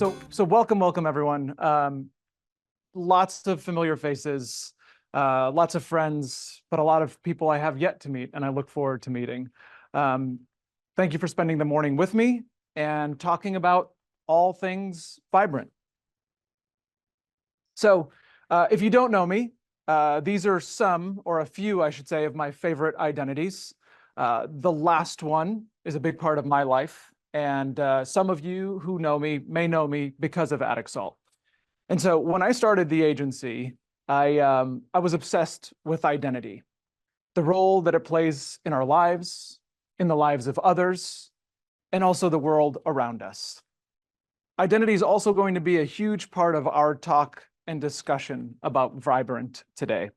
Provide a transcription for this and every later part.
So welcome everyone. Lots of familiar faces, lots of friends, but a lot of people I have yet to meet and I look forward to meeting. Thank you for spending the morning with me and talking about all things vibrant. So if you don't know me, these are some, or a few, I should say, of my favorite identities. The last one is a big part of my life. And some of you who know me may know me because of Addict Salt. And so when I started the agency, I was obsessed with identity, the role that it plays in our lives, in the lives of others, and also the world around us. Identity is also going to be a huge part of our talk and discussion about Vibrant today.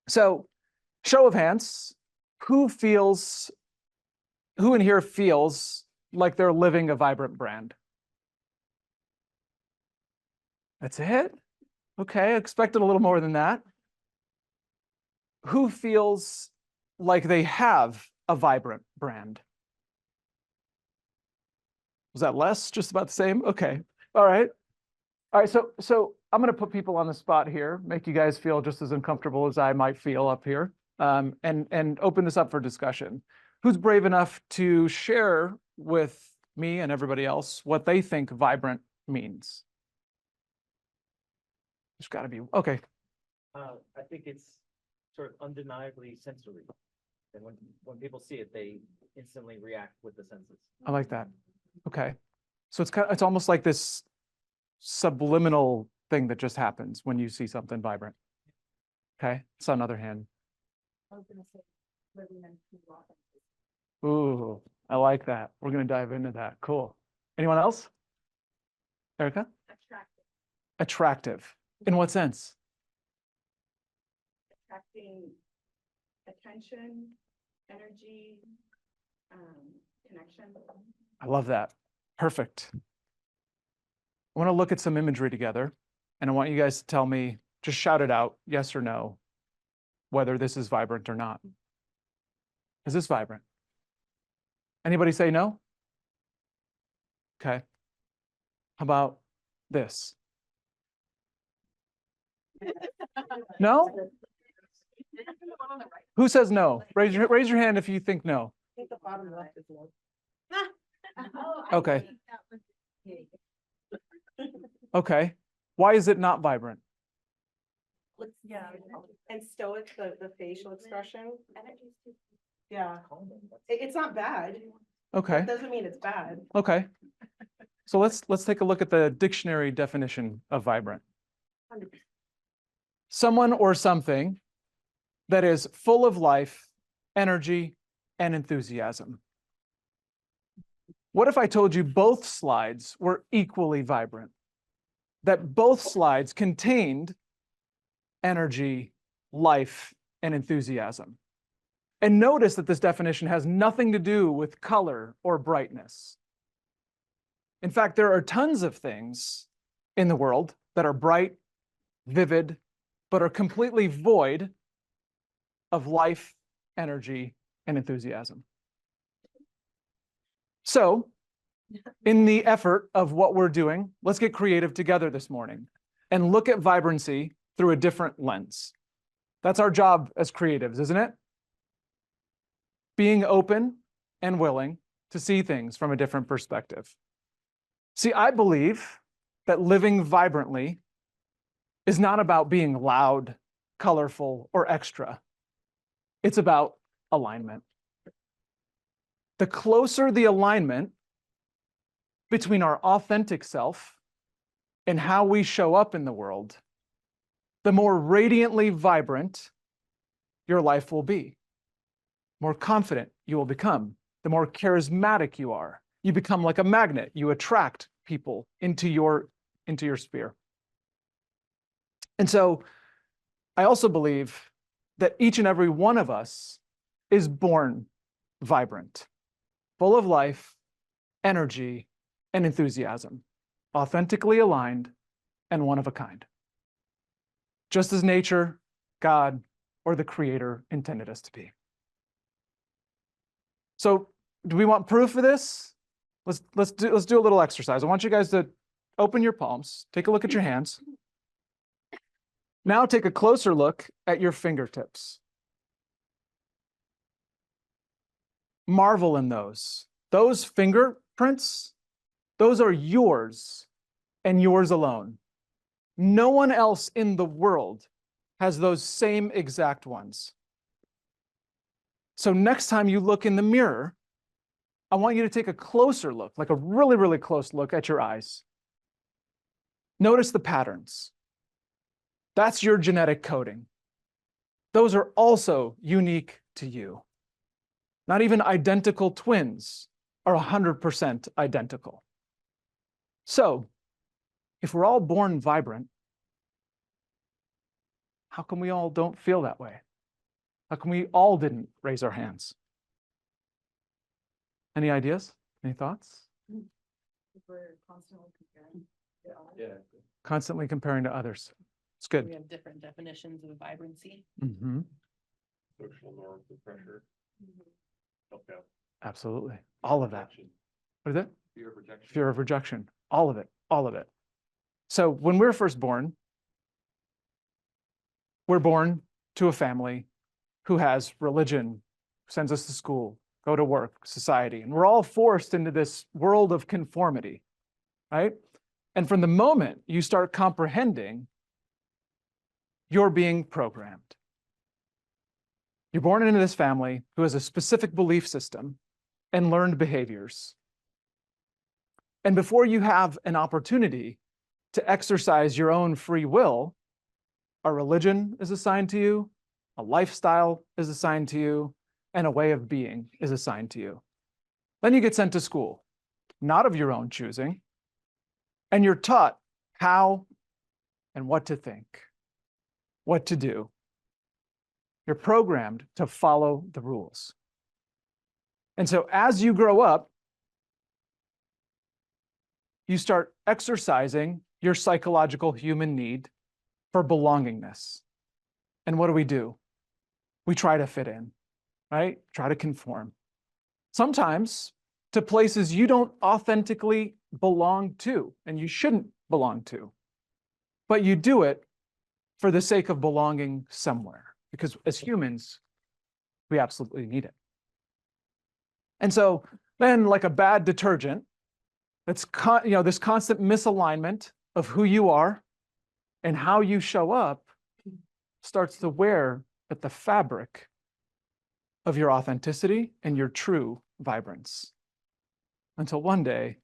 So, show of hands, who in here feels like they're living a vibrant brand? That's it? Okay, I expected a little more than that. Who feels like they have a vibrant brand? Was that less? Just about the same? Okay, all right. All right, so I'm gonna put people on the spot here, make you guys feel just as uncomfortable as I might feel up here, and open this up for discussion. Who's brave enough to share with me and everybody else what they think vibrant means? There's got to be, okay. I think it's sort of undeniably sensory. And when people see it, they instantly react with the senses. I like that. Okay. So it's almost like this subliminal thing that just happens when you see something vibrant. Okay. So on the other hand. I was going to say living in true authenticity. Ooh, I like that. We're going to dive into that. Cool. Anyone else? Erica? Attractive. Attractive. In what sense? Attracting attention, energy, connection. I love that. Perfect. I want to look at some imagery together, and I want you guys to tell me, just shout it out, yes or no, whether this is vibrant or not. Is this vibrant? Anybody say no? Okay. How about this? No? Who says no? Raise your hand if you think no. I think the bottom left is low. Okay. Okay. Why is it not vibrant? Yeah, and stoic, the facial expression. Yeah, it's not bad. Okay. That doesn't mean it's bad. Okay. So let's take a look at the dictionary definition of vibrant. 100%. Someone or something that is full of life, energy, and enthusiasm. What if I told you both slides were equally vibrant? That both slides contained energy, life, and enthusiasm. And notice that this definition has nothing to do with color or brightness. In fact, there are tons of things in the world that are bright, vivid, but are completely void of life, energy, and enthusiasm. So, in the effort of what we're doing, let's get creative together this morning and look at vibrancy through a different lens. That's our job as creatives, isn't it? Being open and willing to see things from a different perspective. See, I believe that living vibrantly is not about being loud, colorful, or extra. It's about alignment. The closer the alignment between our authentic self and how we show up in the world, the more radiantly vibrant your life will be. More confident you will become, the more charismatic you are. You become like a magnet. You attract people into your sphere. And so I also believe that each and every one of us is born vibrant, full of life, energy, and enthusiasm, authentically aligned and one of a kind. Just as nature, God, or the Creator intended us to be. So, do we want proof of this? let's do a little exercise. I want you guys to open your palms, take a look at your hands. Now take a closer look at your fingertips. Marvel in those. Those fingerprints, those are yours and yours alone. No one else in the world has those same exact ones. So next time you look in the mirror, I want you to take a closer look, like a really, really close look at your eyes. Notice the patterns. That's your genetic coding. Those are also unique to you. Not even identical twins are 100% identical. So, if we're all born vibrant, how come we all don't feel that way? How come we all didn't raise our hands? Any ideas? Any thoughts? We're constantly comparing. Yeah. Constantly comparing to others. It's good. We have different definitions of vibrancy. Mm-hmm. Social norms and pressure. Okay. Absolutely. All of that. What is it? Fear of rejection. Fear of rejection. All of it. All of it. So when we're first born, we're born to a family who has religion, sends us to school, go to work, society, and we're all forced into this world of conformity, right? And from the moment you start comprehending, you're being programmed. You're born into this family who has a specific belief system and learned behaviors. And before you have an opportunity to exercise your own free will, a religion is assigned to you, a lifestyle is assigned to you, and a way of being is assigned to you. Then you get sent to school, not of your own choosing, and you're taught how and what to think, what to do. You're programmed to follow the rules. And so as you grow up, you start exercising your psychological human need for belongingness. And what do? We try to fit in, right? Try to conform. Sometimes to places you don't authentically belong to, and you shouldn't belong to. But you do it for the sake of belonging somewhere, because as humans, we absolutely need it. And so then, like a bad detergent, that's this constant misalignment of who you are and how you show up starts to wear at the fabric of your authenticity and your true vibrance. Until one day,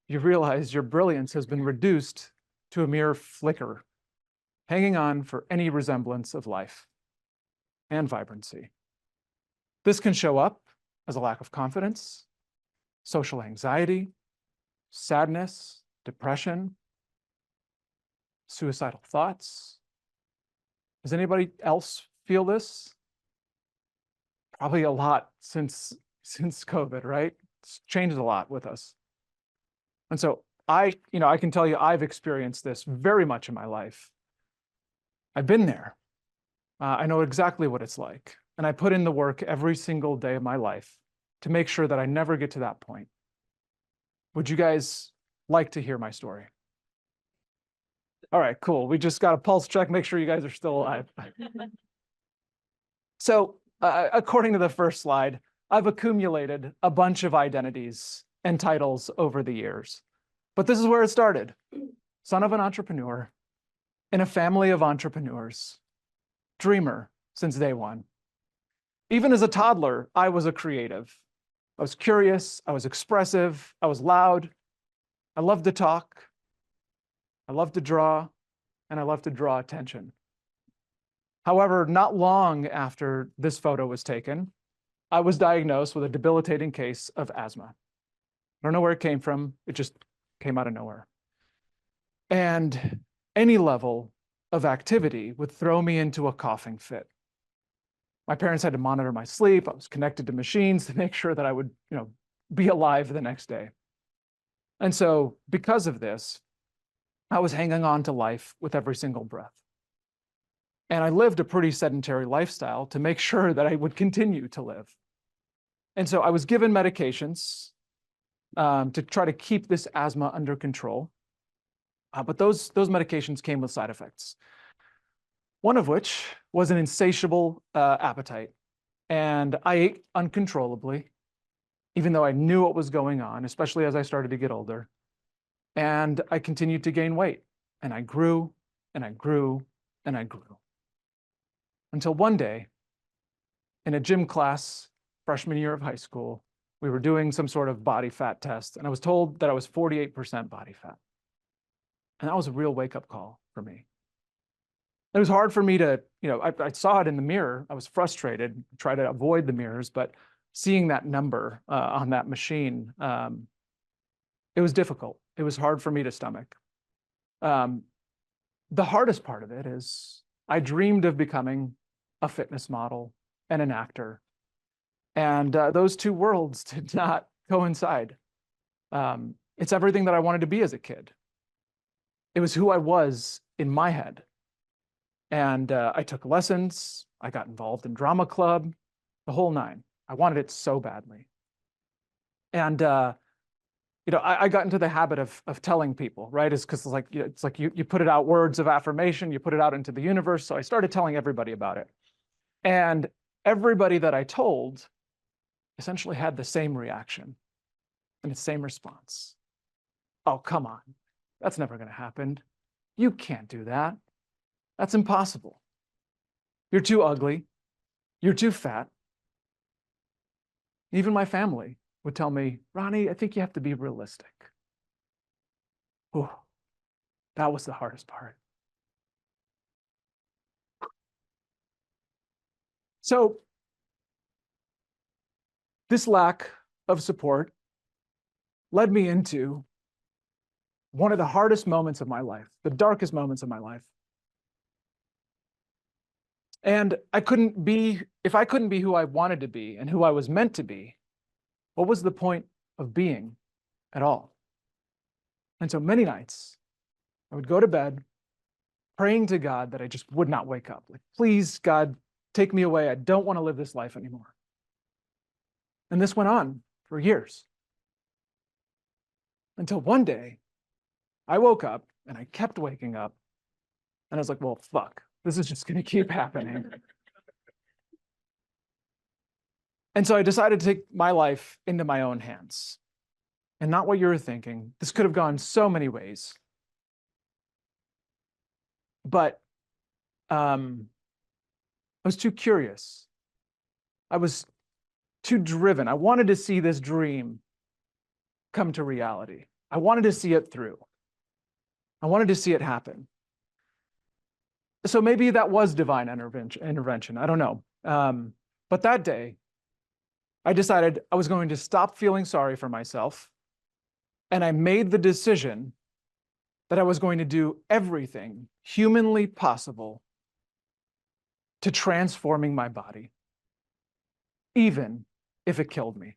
you realize your brilliance has been reduced to a mere flicker, hanging on for any resemblance of life and vibrancy. This can show up as a lack of confidence, social anxiety, sadness, depression, suicidal thoughts. Does anybody else feel this? Probably a lot since COVID, right? It's changed a lot with us. And so I can tell you I've experienced this very much in my life. I've been there. I know exactly what it's like. And I put in the work every single day of my life to make sure that I never get to that point. Would you guys like to hear my story? All right, cool. We just got a pulse check, make sure you guys are still alive. So according to the first slide, I've accumulated a bunch of identities and titles over the years. But this is where it started. Son of an entrepreneur in a family of entrepreneurs. Dreamer since day one. Even as a toddler, I was a creative. I was curious, I was expressive, I was loud. I loved to talk. I loved to draw, and I loved to draw attention. However, not long after this photo was taken, I was diagnosed with a debilitating case of asthma. I don't know where it came from. It just came out of nowhere. And any level of activity would throw me into a coughing fit. My parents had to monitor my sleep. I was connected to machines to make sure that I would, be alive the next day. And so because of this, I was hanging on to life with every single breath. And I lived a pretty sedentary lifestyle to make sure that I would continue to live. And so I was given medications to try to keep this asthma under control. But those medications came with side effects. One of which was an insatiable appetite. And I ate uncontrollably, even though I knew what was going on, especially as I started to get older. And I continued to gain weight. And I grew, and I grew, and I grew. Until one day, in a gym class, freshman year of high school, we were doing some sort of body fat test, and I was told that I was 48% body fat. And that was a real wake-up call for me. It was hard for me to, I saw it in the mirror. I was frustrated, tried to avoid the mirrors, but seeing that number on that machine, it was difficult. It was hard for me to stomach. The hardest part of it is I dreamed of becoming a fitness model and an actor. And those two worlds did not coincide. It's everything that I wanted to be as a kid. It was who I was in my head. And I took lessons. I got involved in drama club, the whole nine. I wanted it so badly. And I got into the habit of telling people, right? It's because it's like you put it out, words of affirmation, you put it out into the universe. So I started telling everybody about it. And everybody that I told essentially had the same reaction and the same response. Oh, come on. That's never going to happen. You can't do that. That's impossible. You're too ugly. You're too fat. Even my family would tell me, Ronnie, I think you have to be realistic. Ooh, that was the hardest part. So this lack of support led me into one of the hardest moments of my life, the darkest moments of my life. And if I couldn't be who I wanted to be and who I was meant to be, what was the point of being at all? And so many nights, I would go to bed praying to God that I just would not wake up. Like, please, God, take me away. I don't want to live this life anymore. And this went on for years. Until one day, I woke up and I kept waking up. And I was like, well, fuck, this is just going to keep happening. And so I decided to take my life into my own hands. And not what you were thinking. This could have gone so many ways. But I was too curious. I was too driven. I wanted to see this dream come to reality. I wanted to see it through. I wanted to see it happen. So maybe that was divine intervention. I don't know. But that day, I decided I was going to stop feeling sorry for myself. And I made the decision that I was going to do everything humanly possible to transforming my body, even if it killed me.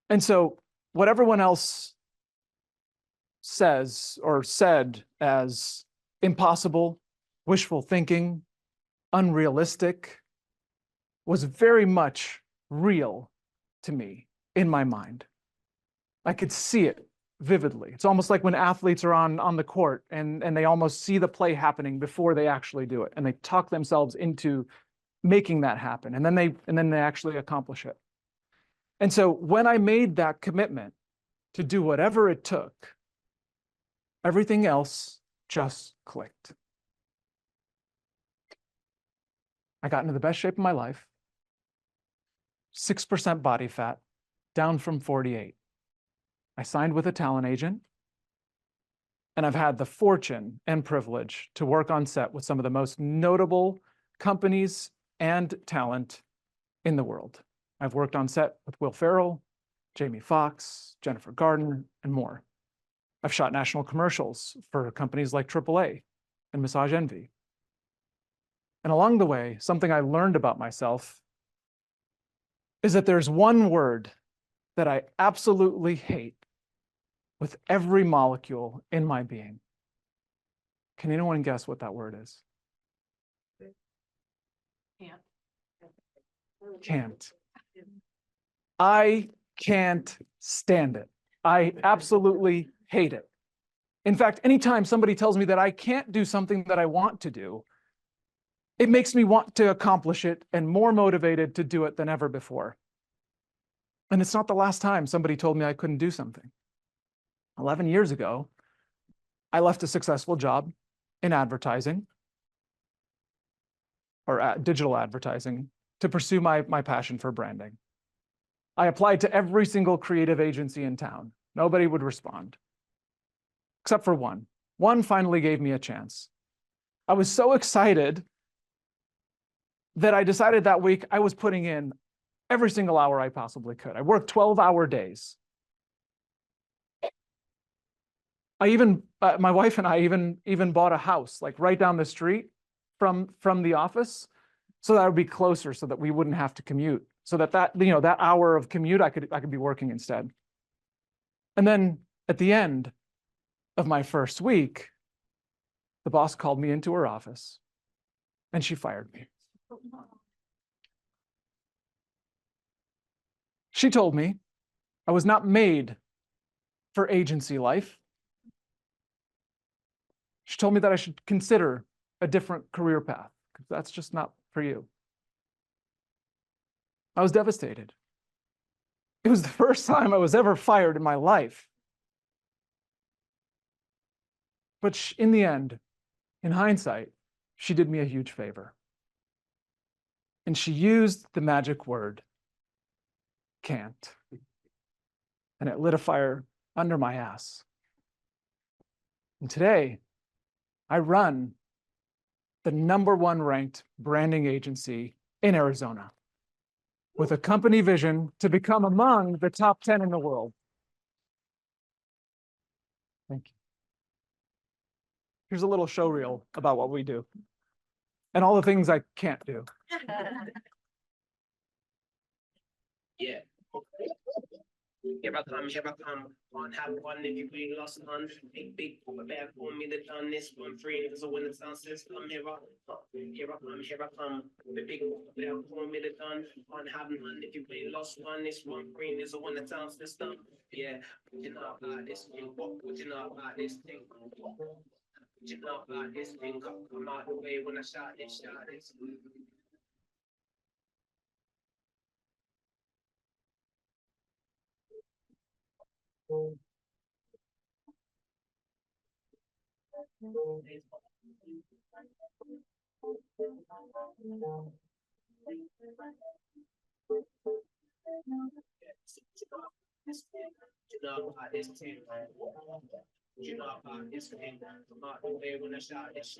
And so what everyone else says or said as impossible, wishful thinking, unrealistic, was very much real to me in my mind. I could see it vividly. It's almost like when athletes are on the court and they almost see the play happening before they actually do it. And they talk themselves into making that happen. And then they actually accomplish it. And so when I made that commitment to do whatever it took, everything else just clicked. I got into the best shape of my life, 6% body fat, down from 48. I signed with a talent agent, and I've had the fortune and privilege to work on set with some of the most notable companies and talent in the world. I've worked on set with Will Ferrell, Jamie Foxx, Jennifer Garner, and more. I've shot national commercials for companies like AAA and Massage Envy. And along the way, something I learned about myself is that there's one word that I absolutely hate with every molecule in my being. Can anyone guess what that word is? Can't. Can't. I can't stand it. I absolutely hate it. In fact, anytime somebody tells me that I can't do something that I want to do, it makes me want to accomplish it and more motivated to do it than ever before. And it's not the last time somebody told me I couldn't do something. 11 years ago, I left a successful job in advertising or digital advertising to pursue my passion for branding. I applied to every single creative agency in town. Nobody would respond, except for one. One finally gave me a chance. I was so excited that I decided that week I was putting in every single hour I possibly could. I worked 12-hour days. My wife and I even bought a house like right down the street from the office, so that I would be closer, so that we wouldn't have to commute, so that that hour of commute I could be working instead. And then at the end of my first week, the boss called me into her office and she fired me. She told me I was not made for agency life. She told me that I should consider a different career path, because that's just not for you. I was devastated. It was the first time I was ever fired in my life. But in the end, in hindsight, she did me a huge favor. And she used the magic word, can't. And it lit a fire under my ass. And today, I run the #1 ranked branding agency in Arizona, with a company vision to become among the top 10 in the world. Thank you. Here's a little show reel about what we do and all the things I can't do. Yeah. Here I come, can't have one if you ain't lost none. Big, bad for me that done this one free. There's a winner sound system. Here I come. The big, bad for me that done. Can't have none if you ain't lost one. This one free. There's a winner sound system. Yeah, you know about this thing. What you know about this thing? You know about this thing. Come out the way when I shot this. You know about this thing. You know about this thing. Come out the way when I shot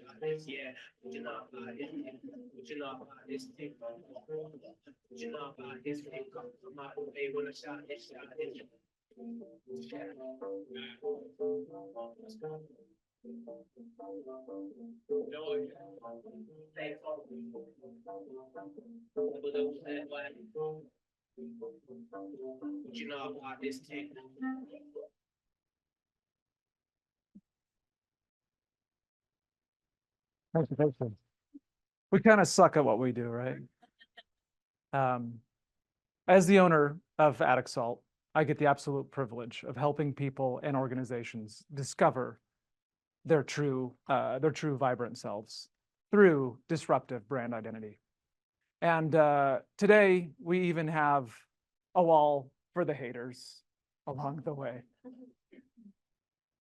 this. Yeah, you know about this thing. You know about this thing. You know about this thing. Come out the way when I shot this. You know about this thing. Thank you. We kind of suck at what we do, right? As the owner of Attic Salt, I get the absolute privilege of helping people and organizations discover their true vibrant selves through disruptive brand identity. And today we even have a wall for the haters along the way.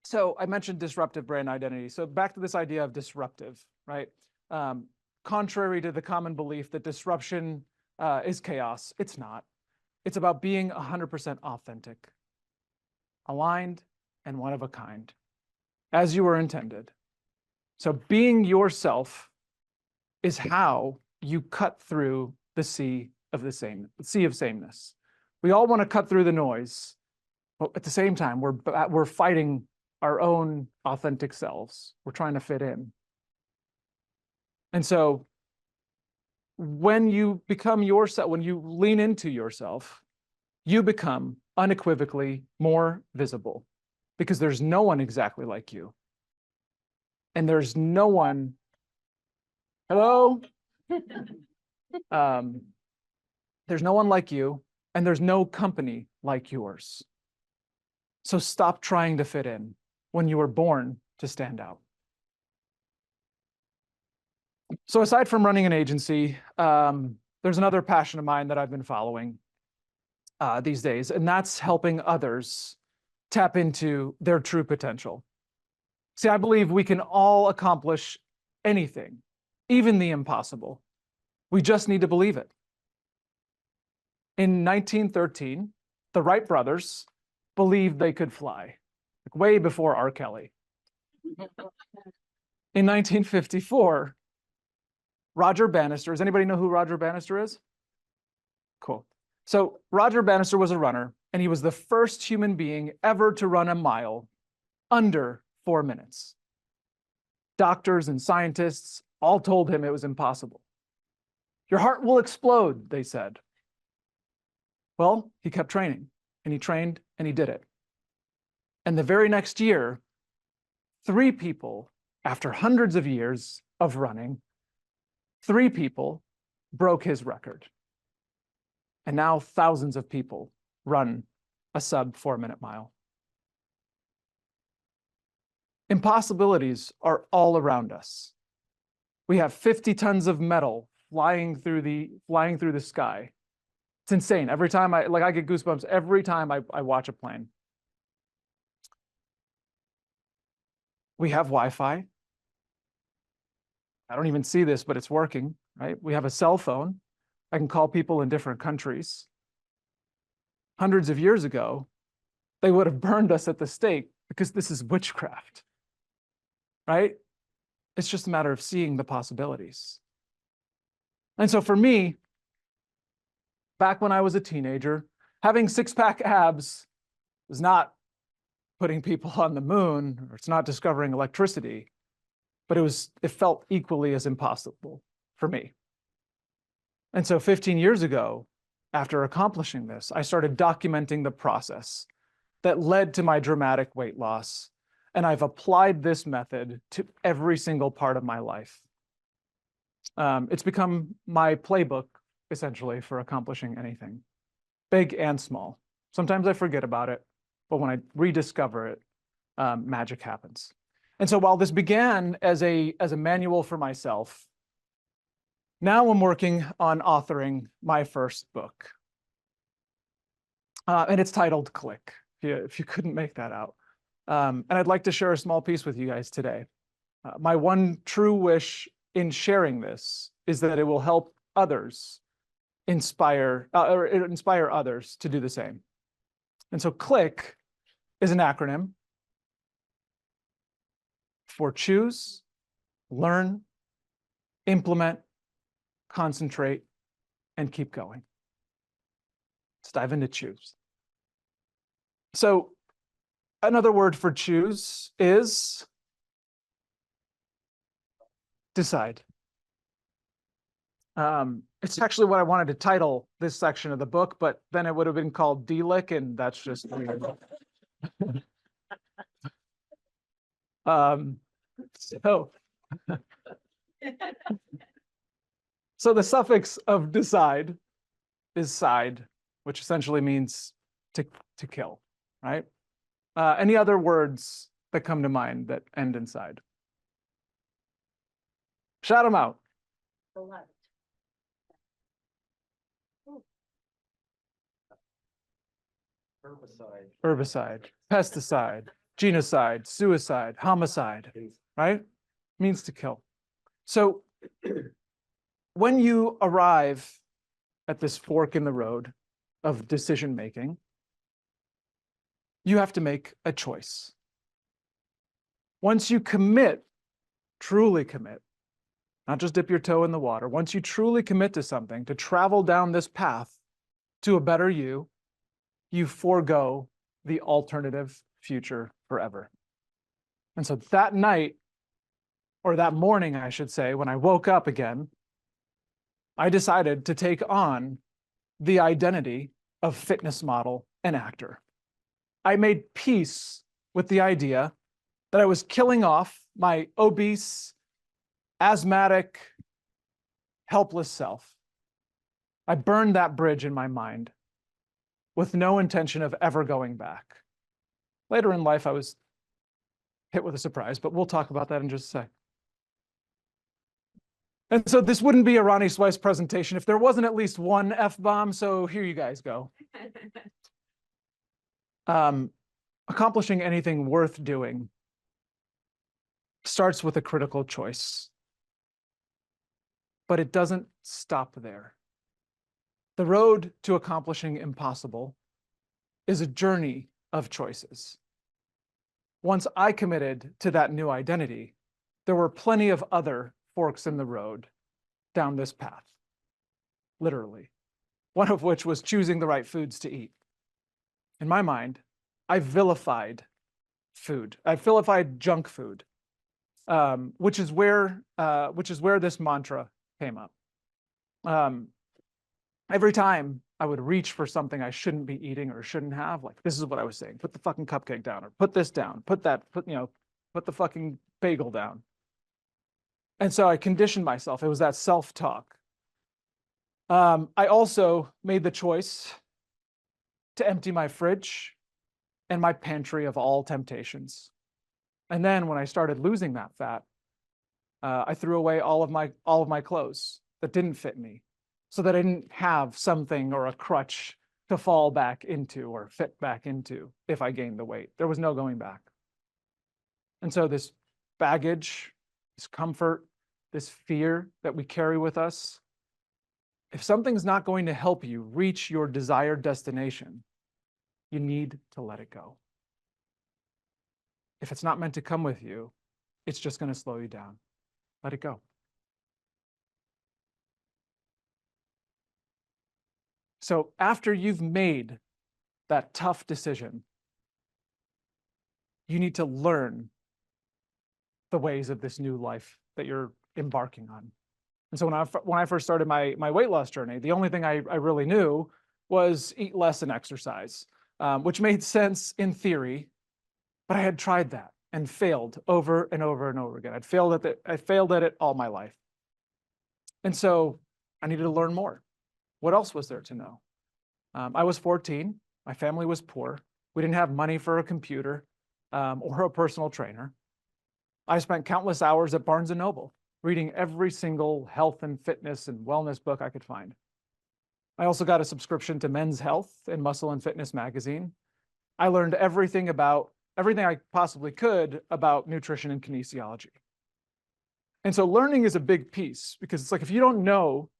So I mentioned disruptive brand identity. So back to this idea of disruptive, right? Contrary to the common belief that disruption is chaos, it's not. It's about being 100% authentic, aligned, and one of a kind, as you were intended. So being yourself is how you cut through the sea of sameness. We all want to cut through the noise, but at the same time, we're fighting our own authentic selves. We're trying to fit in. And so when you become yourself, when you lean into yourself, you become unequivocally more visible, because there's no one exactly like you. And there's no one, hello? There's no one like you, and there's no company like yours. So stop trying to fit in when you were born to stand out. So aside from running an agency, there's another passion of mine that I've been following these days, and that's helping others tap into their true potential. See, I believe we can all accomplish anything, even the impossible. We just need to believe it. In 1913, the Wright brothers believed they could fly, like way before R. Kelly. In 1954, Roger Bannister, does anybody know who Roger Bannister is? Cool. So Roger Bannister was a runner, and he was the first human being ever to run a mile under 4 minutes. Doctors and scientists all told him it was impossible. Your heart will explode, they said. Well, he kept training, and he trained, and he did it. And the very next year, 3 people, after hundreds of years of running, 3 people broke his record. And now thousands of people run a sub 4-minute mile. Impossibilities are all around us. We have 50 tons of metal flying through the sky. It's insane. Every time I get goosebumps every time I watch a plane. We have Wi-Fi. I don't even see this, but it's working, right? We have a cell phone. I can call people in different countries. Hundreds of years ago, they would have burned us at the stake because this is witchcraft, right? It's just a matter of seeing the possibilities. And so for me, back when I was a teenager, having 6-pack abs was not putting people on the moon, or it's not discovering electricity, but it felt equally as impossible for me. And so 15 years ago, after accomplishing this, I started documenting the process that led to my dramatic weight loss. And I've applied this method to every single part of my life. It's become my playbook, essentially, for accomplishing anything, big and small. Sometimes I forget about it, but when I rediscover it, magic happens. And so while this began as a manual for myself, now I'm working on authoring my first book. And it's titled Click, if you couldn't make that out. And I'd like to share a small piece with you guys today. My one true wish in sharing this is that it will help others inspire others to do the same. And so CLICK is an acronym for choose, learn, implement, concentrate, and keep going. Let's dive into choose. So another word for choose is decide. It's actually what I wanted to title this section of the book, but then it would have been called D-Lick, and that's just weird. So the suffix of decide is side, which essentially means to kill, right? Any other words that come to mind that end in side? Shout them out. Beloved. Herbicide. Pesticide, genocide, suicide, homicide, right? Means to kill. So when you arrive at this fork in the road of decision making, you have to make a choice. Once you commit, truly commit, not just dip your toe in the water, once you truly commit to something, to travel down this path to a better you, you forego the alternative future forever. And so that night, or that morning, I should say, when I woke up again, I decided to take on the identity of fitness model and actor. I made peace with the idea that I was killing off my obese, asthmatic, helpless self. I burned that bridge in my mind, with no intention of ever going back. Later in life, I was hit with a surprise, but we'll talk about that in just a sec. And so this wouldn't be a Rani Sweis presentation if there wasn't at least one F-bomb, so here you guys go. Accomplishing anything worth doing starts with a critical choice, but it doesn't stop there. The road to accomplishing impossible is a journey of choices. Once I committed to that new identity, there were plenty of other forks in the road down this path, literally, one of which was choosing the right foods to eat. In my mind, I vilified food. I vilified junk food, which is where this mantra came up. Every time I would reach for something I shouldn't be eating or shouldn't have, like this is what I was saying: put the fucking cupcake down, or put this down, put the fucking bagel down. And so I conditioned myself. It was that self-talk. I also made the choice to empty my fridge and my pantry of all temptations. And then when I started losing that fat, I threw away all of my clothes that didn't fit me, so that I didn't have something or a crutch to fall back into or fit back into if I gained the weight. There was no going back. And so this baggage, this comfort, this fear that we carry with us, if something's not going to help you reach your desired destination, you need to let it go. If it's not meant to come with you, it's just going to slow you down. Let it go. So after you've made that tough decision, you need to learn the ways of this new life that you're embarking on. And so when I first started my weight loss journey, the only thing I really knew was eat less and exercise, which made sense in theory, but I had tried that and failed over and over and over again. I failed at it all my life. And so I needed to learn more. What else was there to know? I was 14. My family was poor. We didn't have money for a computer or a personal trainer. I spent countless hours at Barnes & Noble reading every single health and fitness and wellness book I could find. I also got a subscription to Men's Health and Muscle and Fitness magazine. I learned everything I possibly could about nutrition and kinesiology. And so learning is a big piece, because it's like, if you don't know,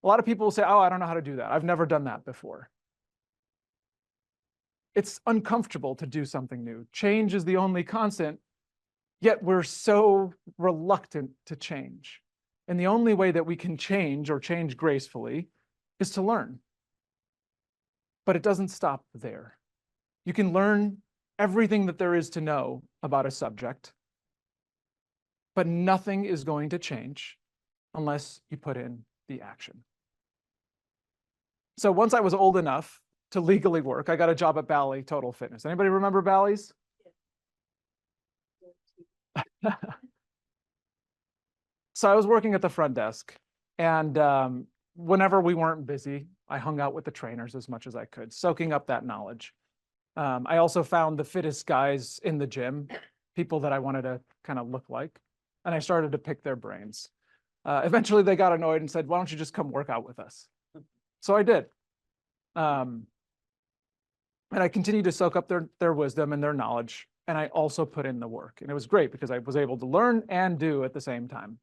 a lot of people will say, oh, I don't know how to do that. I've never done that before. It's uncomfortable to do something new. Change is the only constant, yet we're so reluctant to change. And the only way that we can change, or change gracefully, is to learn. But it doesn't stop there. You can learn everything that there is to know about a subject, but nothing is going to change unless you put in the action. So once I was old enough to legally work, I got a job at Bally Total Fitness. Anybody remember Bally's? So I was working at the front desk, and whenever we weren't busy, I hung out with the trainers as much as I could, soaking up that knowledge. I also found the fittest guys in the gym, people that I wanted to kind of look like, and I started to pick their brains. Eventually they got annoyed and said, why don't you just come work out with us? So I did. And I continued to soak up their wisdom and their knowledge, and I also put in the work. And it was great because I was able to learn and do at the same time.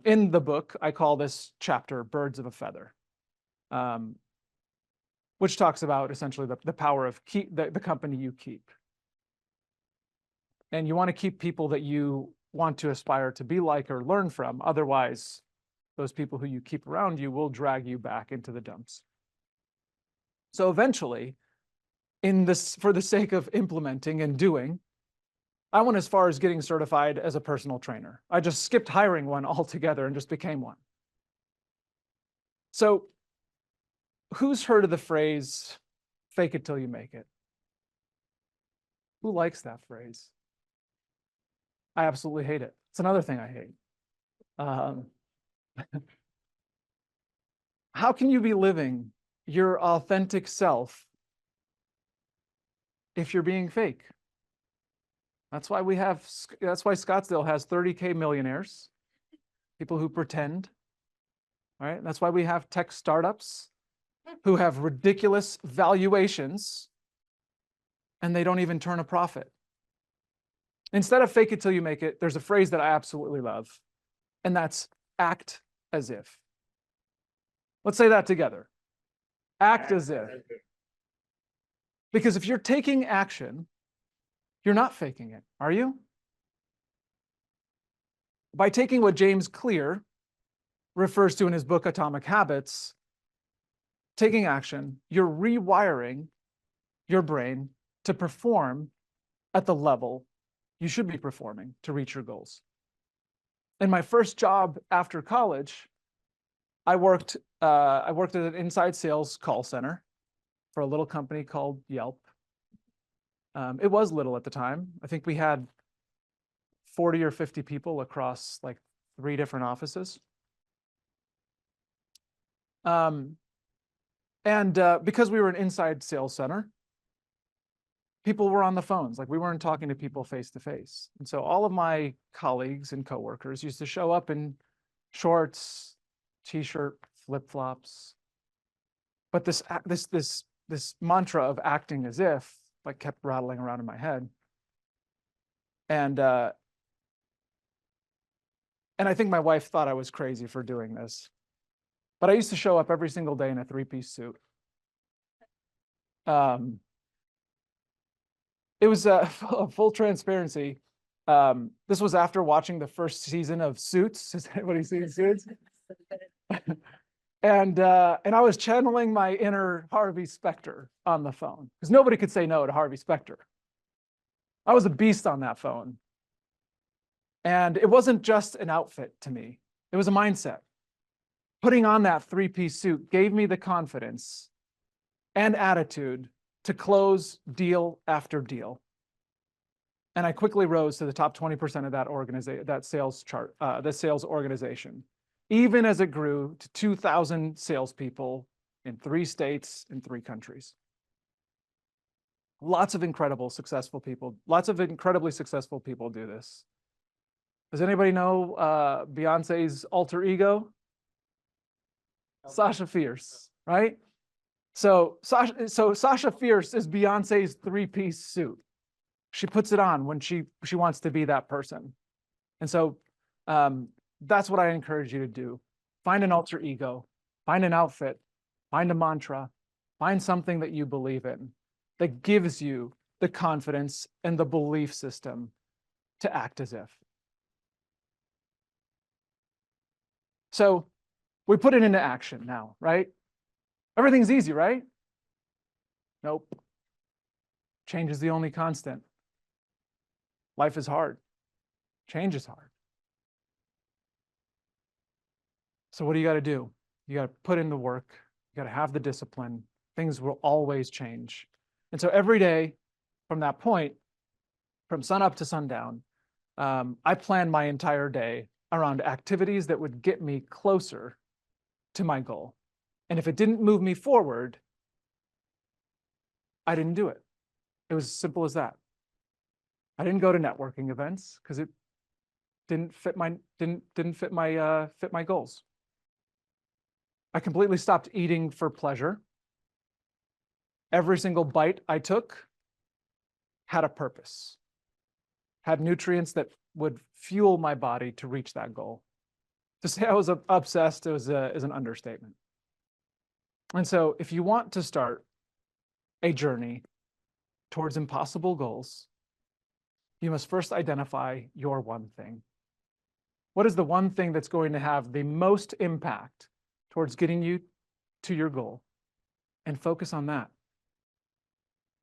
In the book, I call this chapter Birds of a Feather, which talks about essentially the power of the company you keep. And you want to keep people that you want to aspire to be like or learn from. Otherwise, those people who you keep around you will drag you back into the dumps. So eventually, for the sake of implementing and doing, I went as far as getting certified as a personal trainer. I just skipped hiring one altogether and just became one. So who's heard of the phrase, fake it till you make it? Who likes that phrase? I absolutely hate it. It's another thing I hate. How can you be living your authentic self if you're being fake. That's why that's why Scottsdale has 30K millionaires, people who pretend, right? That's why we have tech startups who have ridiculous valuations and they don't even turn a profit. Instead of fake it till you make it, there's a phrase that I absolutely love, and that's act as if. Let's say that together. Act as if. Because if you're taking action, you're not faking it, are you? By taking what James Clear refers to in his book Atomic Habits, taking action, you're rewiring your brain to perform at the level you should be performing to reach your goals. In my first job after college, I worked at an inside sales call center for a little company called Yelp. It was little at the time. I think we had 40 or 50 people across like 3 different offices. Because we were an inside sales center, people were on the phones. Like we weren't talking to people face to face. And so all of my colleagues and coworkers used to show up in shorts, t-shirt, flip-flops. But this mantra of acting as if like kept rattling around in my head. And I think my wife thought I was crazy for doing this. But I used to show up every single day in a 3-piece suit. It was full transparency. This was after watching the first season of Suits. Has anybody seen Suits? And I was channeling my inner Harvey Specter on the phone because nobody could say no to Harvey Specter. I was a beast on that phone. And it wasn't just an outfit to me. It was a mindset. Putting on that 3-piece suit gave me the confidence and attitude to close deal after deal. And I quickly rose to the top 20% of that sales chart, the sales organization, even as it grew to 2,000 salespeople in 3 states and 3 countries. Lots of incredibly successful people do this. Does anybody know Beyonce's alter ego? Sasha Fierce, right? So Sasha Fierce is Beyonce's 3-piece suit. She puts it on when she wants to be that person. And so that's what I encourage you to do. Find an alter ego, find an outfit, find a mantra, find something that you believe in that gives you the confidence and the belief system to act as if. So we put it into action now, right? Everything's easy, right? Nope. Change is the only constant. Life is hard. Change is hard. So what do you got to do? You got to put in the work. You got to have the discipline. Things will always change. And so every day from that point, from sun up to sundown, I plan my entire day around activities that would get me closer to my goal. And if it didn't move me forward, I didn't do it. It was as simple as that. I didn't go to networking events because it didn't fit my goals. I completely stopped eating for pleasure. Every single bite I took had a purpose, had nutrients that would fuel my body to reach that goal. To say I was obsessed is an understatement. And so if you want to start a journey towards impossible goals, you must first identify your one thing. What is the one thing that's going to have the most impact towards getting you to your goal? And focus on that.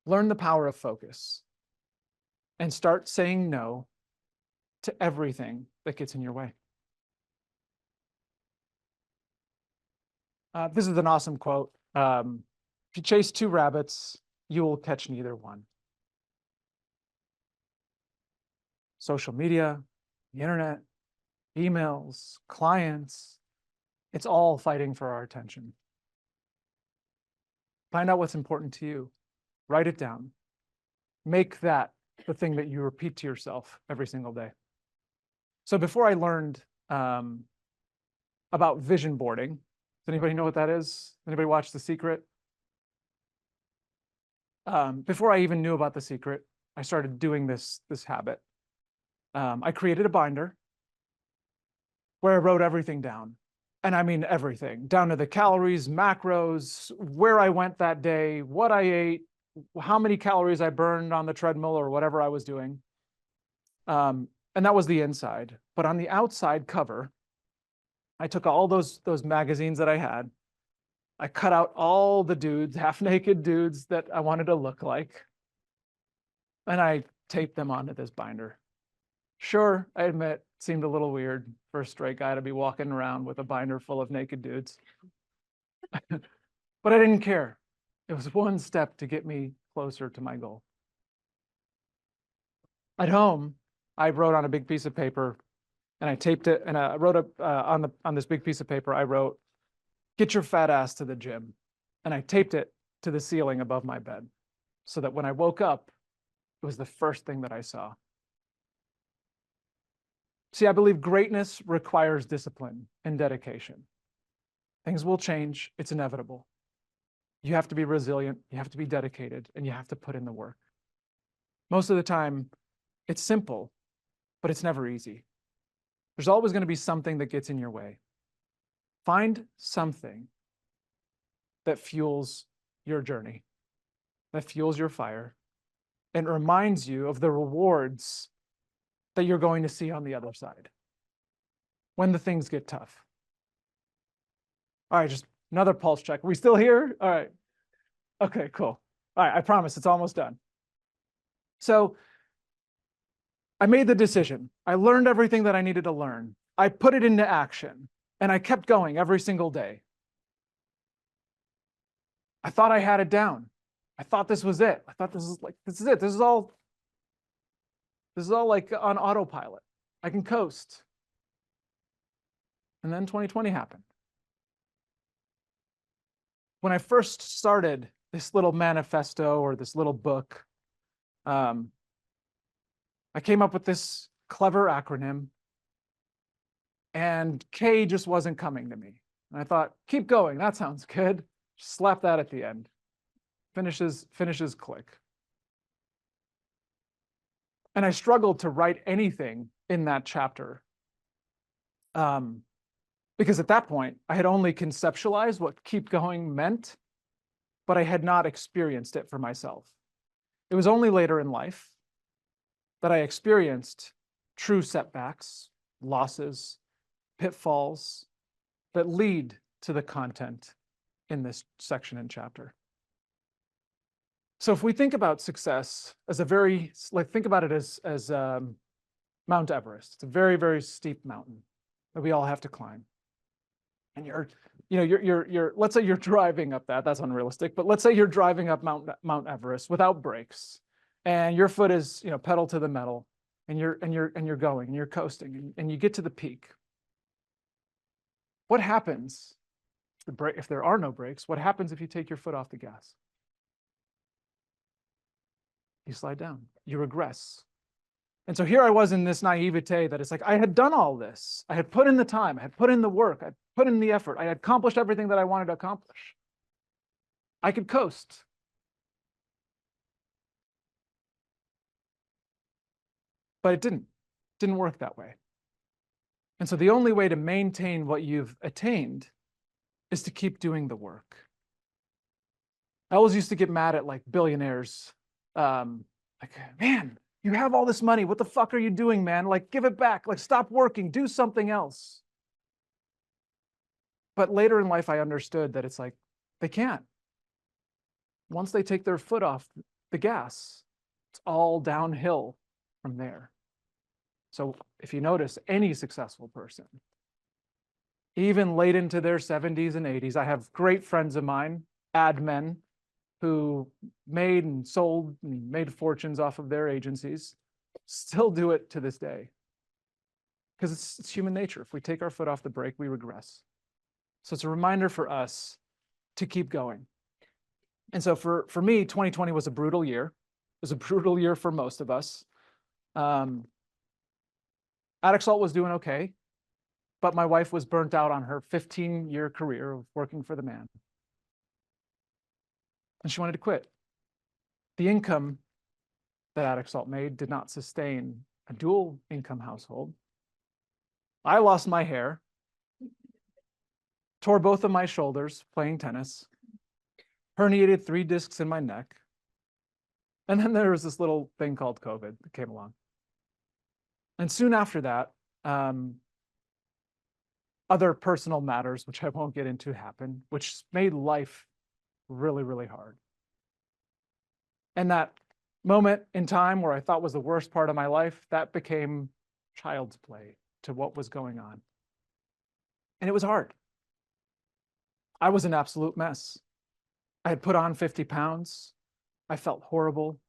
Learn the power of focus and start saying no to everything that gets in your way. This is an awesome quote. If you chase 2 rabbits, you will catch neither one. Social media, the internet, emails, clients, it's all fighting for our attention. Find out what's important to you. Write it down. Make that the thing that you repeat to yourself every single day. So before I learned about vision boarding, does anybody know what that is? Anybody watch The Secret? Before I even knew about The Secret, I started doing this habit. I created a binder where I wrote everything down. And I mean everything, down to the calories, macros, where I went that day, what I ate, how many calories I burned on the treadmill or whatever I was doing. And that was the inside. But on the outside cover, I took all those magazines that I had. I cut out all the dudes, half-naked dudes that I wanted to look like. And I taped them onto this binder. Sure, I admit, it seemed a little weird for a straight guy to be walking around with a binder full of naked dudes. But I didn't care. It was one step to get me closer to my goal. At home, I wrote on a big piece of paper and I taped it, and I wrote on this big piece of paper, I wrote, "Get your fat ass to the gym." And I taped it to the ceiling above my bed so that when I woke up, it was the first thing that I saw. See, I believe greatness requires discipline and dedication. Things will change. It's inevitable. You have to be resilient, you have to be dedicated, and you have to put in the work. Most of the time, it's simple, but it's never easy. There's always going to be something that gets in your way. Find something that fuels your journey, that fuels your fire, and reminds you of the rewards that you're going to see on the other side when the things get tough. All right, just another pulse check. Are we still here? All right. Okay, cool. All right, I promise it's almost done. So I made the decision. I learned everything that I needed to learn. I put it into action, and I kept going every single day. I thought I had it down. I thought this was it. I thought this is it. This is all like on autopilot. I can coast. And then 2020 happened. When I first started this little manifesto or this little book, I came up with this clever acronym, and K just wasn't coming to me. And I thought, keep going. That sounds good. Just slap that at the end. Finishes click. And I struggled to write anything in that chapter. Because at that point, I had only conceptualized what keep going meant, but I had not experienced it for myself. It was only later in life that I experienced true setbacks, losses, pitfalls that lead to the content in this section and chapter. So if we think about success as think about it as Mount Everest. It's a very, very steep mountain that we all have to climb. And let's say you're driving up that. That's unrealistic, but let's say you're driving up Mount Everest without brakes, and your foot is pedal to the metal, and you're going, and you're coasting, and you get to the peak. What happens if there are no brakes? What happens if you take your foot off the gas? You slide down, you regress. And so here I was in this naivete that it's like I had done all this. I had put in the time, I had put in the work, I had put in the effort, I had accomplished everything that I wanted to accomplish. I could coast. But it didn't work that way. And so the only way to maintain what you've attained is to keep doing the work. I always used to get mad at billionaires. Man, you have all this money. What the fuck are you doing, man? Give it back. Stop working. Do something else. But later in life, I understood that it's they can't. Once they take their foot off the gas, it's all downhill from there. So if you notice, any successful person, even late into their 70s and 80s, I have great friends of mine, ad men, who made and sold and made fortunes off of their agencies, still do it to this day. Because it's human nature. If we take our foot off the brake, we regress. So it's a reminder for us to keep going. And so for me, 2020 was a brutal year. It was a brutal year for most of us. Addict Salt was doing okay, but my wife was burnt out on her 15-year career of working for the man. And she wanted to quit. The income that Addict Salt made did not sustain a dual income household. I lost my hair, tore both of my shoulders playing tennis, herniated 3 discs in my neck. And then there was this little thing called COVID that came along. And soon after that, other personal matters, which I won't get into, happened, which made life really, really hard. And that moment in time where I thought was the worst part of my life, that became child's play to what was going on. And it was hard. I was an absolute mess. I had put on 50 pounds. I felt horrible.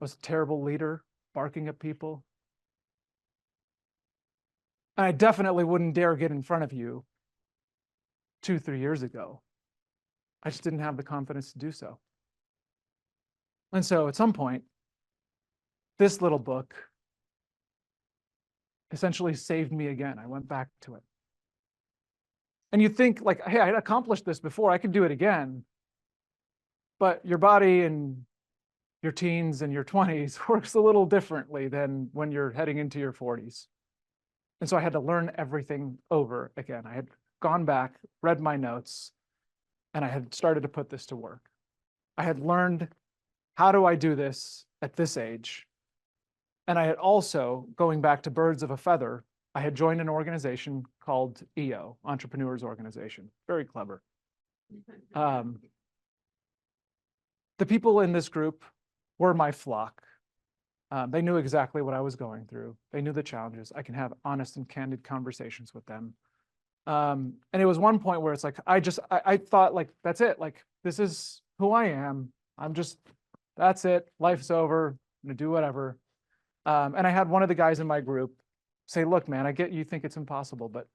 I was a terrible leader, barking at people. And I definitely wouldn't dare get in front of you 2-3 years ago. I just didn't have the confidence to do so. And so at some point, this little book essentially saved me again. I went back to it. And you think like, hey, I accomplished this before, I can do it again. But your body in your teens and your 20s works a little differently than when you're heading into your 40s. And so I had to learn everything over again. I had gone back, read my notes, and I had started to put this to work. I had learned, how do I do this at this age? And I had also, going back to birds of a feather, I had joined an organization called EO, Entrepreneurs Organization. Very clever. The people in this group were my flock. They knew exactly what I was going through. They knew the challenges. I can have honest and candid conversations with them. And it was one point where it's like, I thought like, that's it. Like, this is who I am. That's it. Life's over. I'm gonna do whatever. And I had one of the guys in my group say, look, man, I get you think it's impossible, but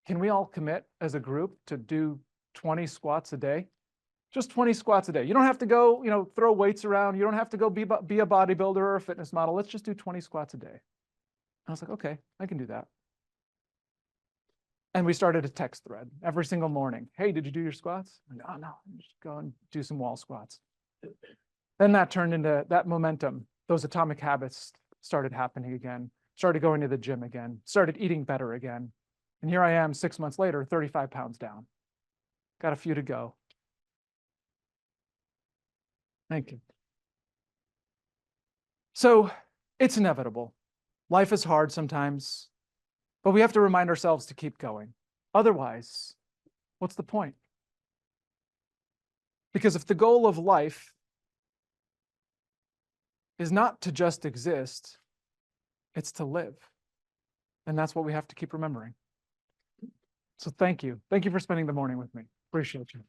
can we all commit as a group to do 20 squats a day? Just 20 squats a day. You don't have to go, throw weights around. You don't have to go be a bodybuilder or a fitness model. Let's just do 20 squats a day. I was like, okay, I can do that. And we started a text thread every single morning. Hey, did you do your squats? I'm like, oh, no, just go and do some wall squats. Then that turned into that momentum. Those atomic habits started happening again, started going to the gym again, started eating better again. And here I am 6 months later, 35 pounds down. Got a few to go. Thank you. So it's inevitable. Life is hard sometimes, but we have to remind ourselves to keep going. Otherwise, what's the point? Because if the goal of life is not to just exist, it's to live. And that's what we have to keep remembering. So thank you. Thank you for spending the morning with me. Appreciate you.